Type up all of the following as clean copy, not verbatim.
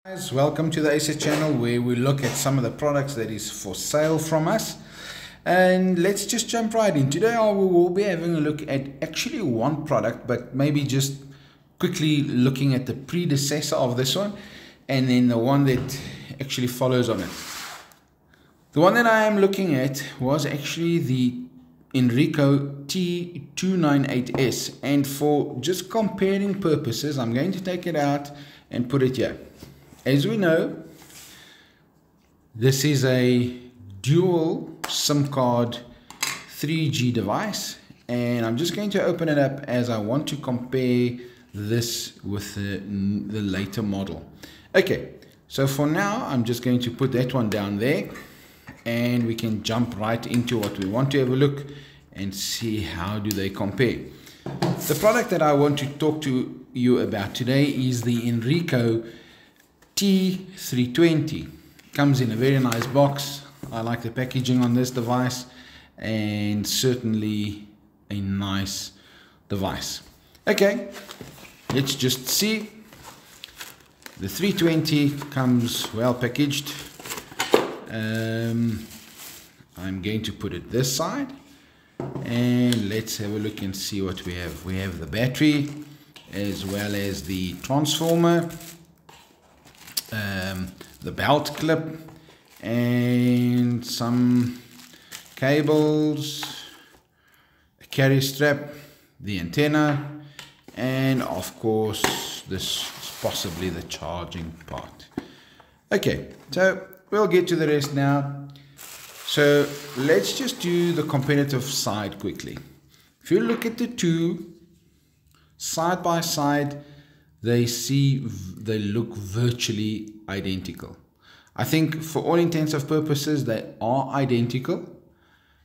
Guys, welcome to the ACE channel where we look at some of the products that is for sale from us, and let's just jump right in. Today we will be having a look at actually one product, but maybe just quickly looking at the predecessor of this one and then the one that actually follows on it. The one that I am looking at was actually the INRICO T298s, and for just comparing purposes I'm going to take it out and put it here. As we know, this is a dual SIM card 3G device, and I'm just going to open it up as I want to compare this with the later model. Okay, so for now I'm just going to put that one down there, and we can jump right into what we want to have a look and see how do they compare. The product that I want to talk to you about today is the INRICO T320. Comes in a very nice box. I like the packaging on this device, and certainly a nice device. Okay, let's just see. The 320 comes well packaged. I'm going to put it this side, and let's have a look and see what we have. We have the battery as well as the transformer, the belt clip, and some cables, a carry strap, the antenna, and of course this is possibly the charging part. Okay, so we'll get to the rest now. So let's just do the competitive side quickly. If you look at the two side by side, they look virtually identical. I think for all intents and purposes they are identical.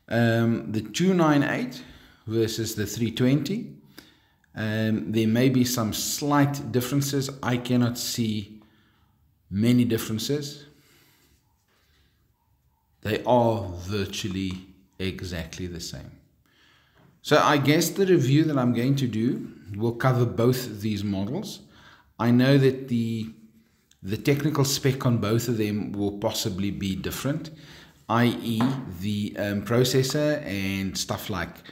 The 298 versus the 320, there may be some slight differences. I cannot see many differences. They are virtually exactly the same. So I guess the review that I'm going to do will cover both these models. I know that the technical spec on both of them will possibly be different, i.e. the processor and stuff like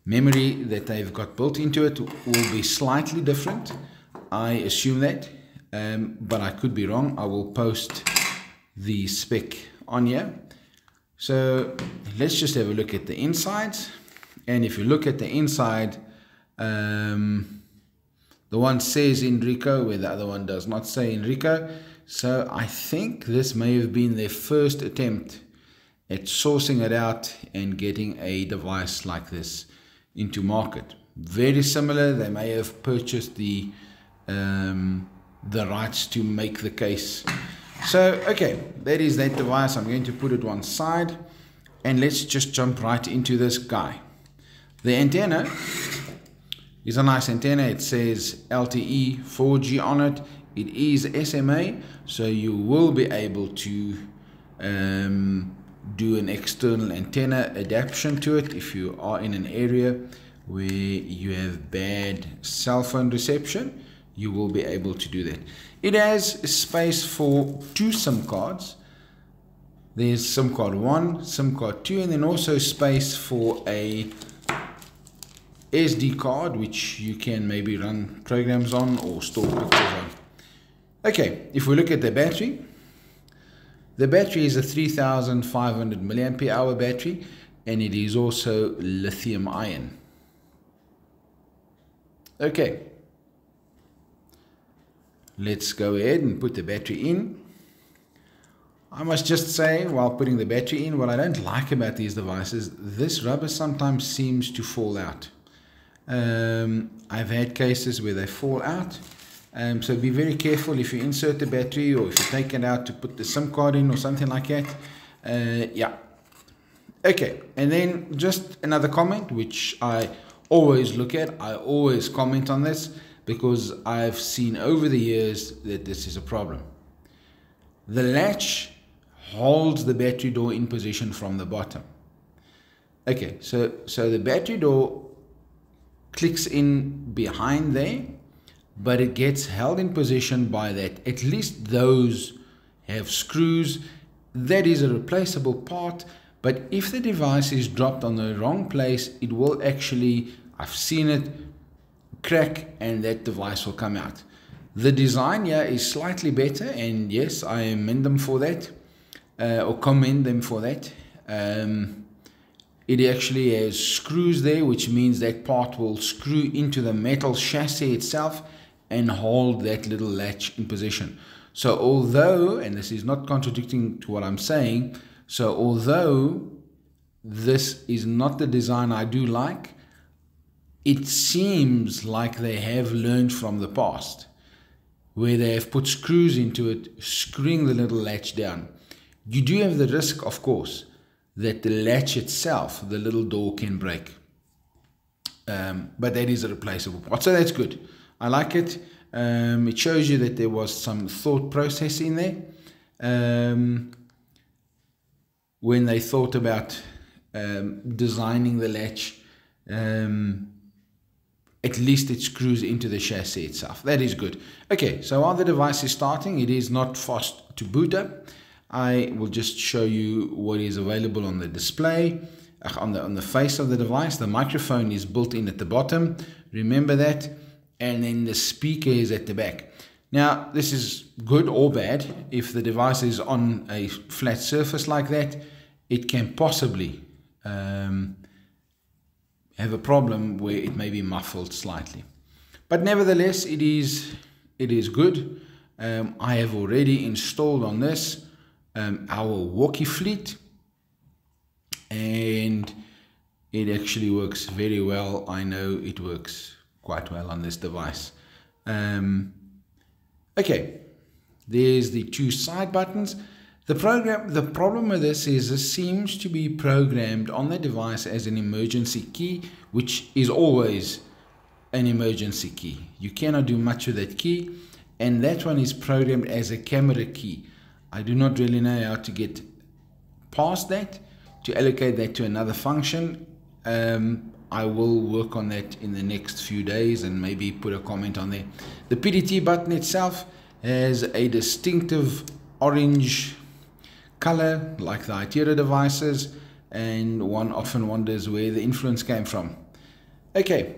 memory that they've got built into it will be slightly different. I assume that, but I could be wrong. I will post the spec on here. So let's just have a look at the insides. And if you look at the inside, the one says INRICO where the other one does not say INRICO. So I think this may have been their first attempt at sourcing it out and getting a device like this into market. Very similar. They may have purchased the rights to make the case. So okay, that is that device. I'm going to put it one side, and let's just jump right into this guy. The antenna is a nice antenna. It says LTE 4G on it. It is SMA, so you will be able to do an external antenna adaptation to it if you are in an area where you have bad cell phone reception. You will be able to do that. It has space for two SIM cards. There's SIM card 1, SIM card 2, and then also space for a SD card, which you can maybe run programs on or store pictures on. Okay, if we look at the battery is a 3500 milliampere hour battery, and it is also lithium ion. Okay, let's go ahead and put the battery in. I must just say, while putting the battery in, what I don't like about these devices, this rubber sometimes seems to fall out. I've had cases where they fall out, so be very careful if you insert the battery or if you take it out to put the SIM card in or something like that. Yeah. Okay, and then just another comment which I always look at. I always comment on this because I've seen over the years that this is a problem. The latch holds the battery door in position from the bottom. Okay, so the battery door clicks in behind there, but it gets held in position by that. At least those have screws. That is a replaceable part, but if the device is dropped on the wrong place, it will actually, I've seen it, crack, and that device will come out. The design here is slightly better, and yes, I commend them for that, it actually has screws there, which means that part will screw into the metal chassis itself and hold that little latch in position. So although, and this is not contradicting to what I'm saying, so although this is not the design I do like, it seems like they have learned from the past, where they have put screws into it, screwing the little latch down. You do have the risk, of course, that the latch itself, the little door, can break. But that is a replaceable part, so that's good. I like it. It shows you that there was some thought process in there when they thought about designing the latch. At least it screws into the chassis itself. That is good. Okay, so while the device is starting, it is not fast to boot up. I will just show you what is available on the display, on the face of the device. The microphone is built in at the bottom, remember that, and then the speaker is at the back. Now, this is good or bad. If the device is on a flat surface like that, it can possibly have a problem where it may be muffled slightly. But nevertheless, it is good. I have already installed on this our Walkiefleet, and it actually works very well. I know it works quite well on this device. Okay, there's the two side buttons. The problem with this is this seems to be programmed on the device as an emergency key, which is always an emergency key. You cannot do much with that key, and that one is programmed as a camera key. I do not really know how to get past that, to allocate that to another function. I will work on that in the next few days and maybe put a comment on there. The PDT button itself has a distinctive orange color like the Itera devices, and one often wonders where the influence came from. Okay,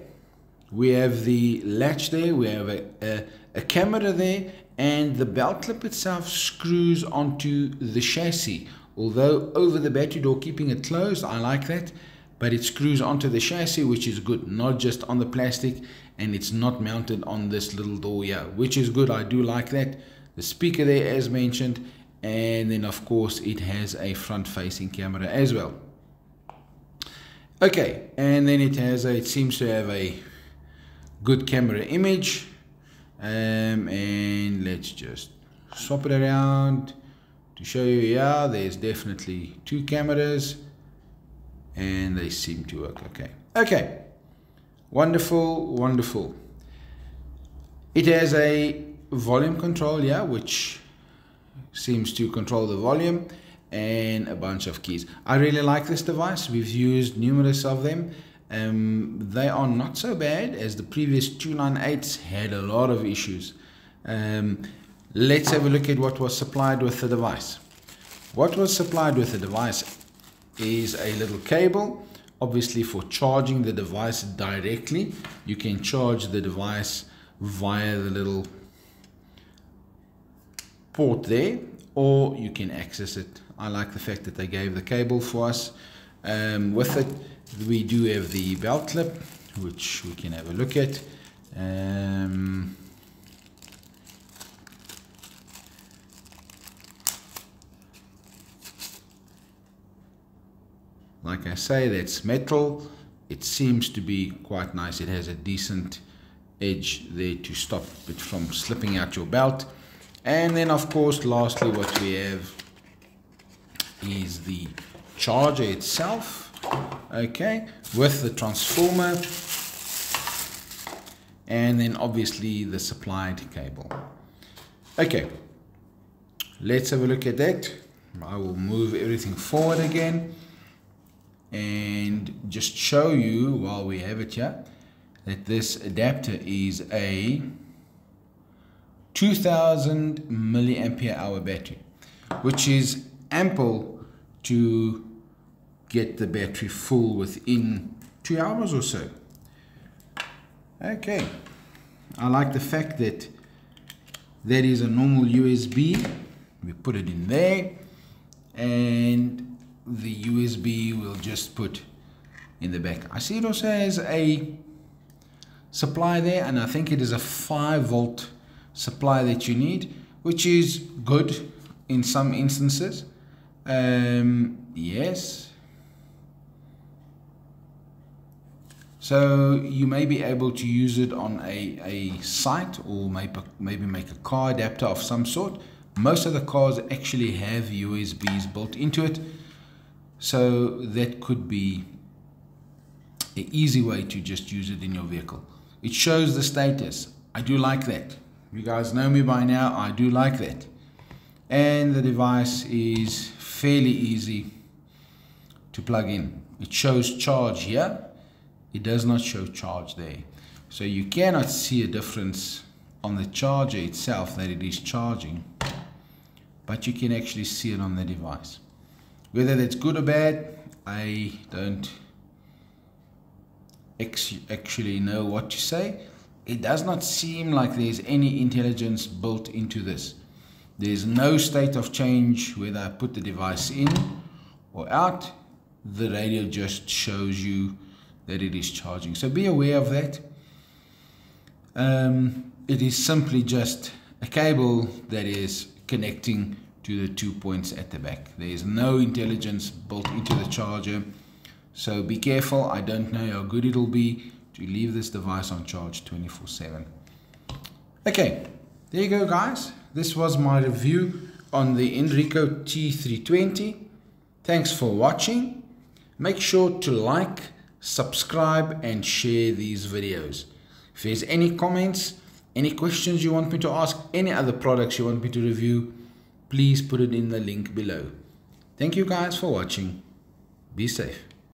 we have the latch there, we have a camera there, and the belt clip itself screws onto the chassis. Although over the battery door, keeping it closed, I like that, but it screws onto the chassis, which is good, not just on the plastic, and it's not mounted on this little door here, which is good. I do like that. The speaker there, as mentioned, and then of course it has a front facing camera as well. Okay, and then it seems to have a good camera image, and let's just swap it around to show you. Yeah, there's definitely two cameras, and they seem to work okay. Wonderful, wonderful. It has a volume control here, which seems to control the volume, and a bunch of keys. I really like this device. We've used numerous of them. They are not so bad, as the previous 298s had a lot of issues. Let's have a look at what was supplied with the device. What was supplied with the device is a little cable, obviously for charging the device directly. You can charge the device via the little port there, or you can access it. I like the fact that they gave the cable for us. With it, we do have the belt clip, which we can have a look at. Like I say, that's metal. It seems to be quite nice. It has a decent edge there to stop it from slipping out your belt. And then of course, lastly, what we have is the charger itself, okay, with the transformer, and then obviously the supplied cable. Okay, let's have a look at that. I will move everything forward again and just show you, while we have it here, that this adapter is a 2000 milliampere hour battery, which is ample to get the battery full within 2 hours or so. Okay, I like the fact that that is a normal USB. We put it in there, and the USB we'll just put in the back. I see it also has a supply there, and I think it is a 5-volt supply that you need, which is good in some instances. Yes. So you may be able to use it on a site, or maybe make a car adapter of some sort. Most of the cars actually have USBs built into it, so that could be an easy way to just use it in your vehicle. It shows the status. I do like that. You guys know me by now. I do like that. And the device is fairly easy to plug in. It shows charge here. It does not show charge there. So you cannot see a difference on the charger itself that it is charging, but you can actually see it on the device. Whether that's good or bad, I don't actually know what to say. It does not seem like there's any intelligence built into this. There's no state of change whether I put the device in or out. The radio just shows you that it is charging. So be aware of that. It is simply just a cable that is connecting to the 2 points at the back. There is no intelligence built into the charger. So be careful. I don't know how good it'll be to leave this device on charge 24/7. Okay, there you go guys. This was my review on the INRICO T320. Thanks for watching. Make sure to like, subscribe and share these videos. If there's any comments, any questions you want me to ask, any other products you want me to review, please put it in the link below. Thank you guys for watching. Be safe.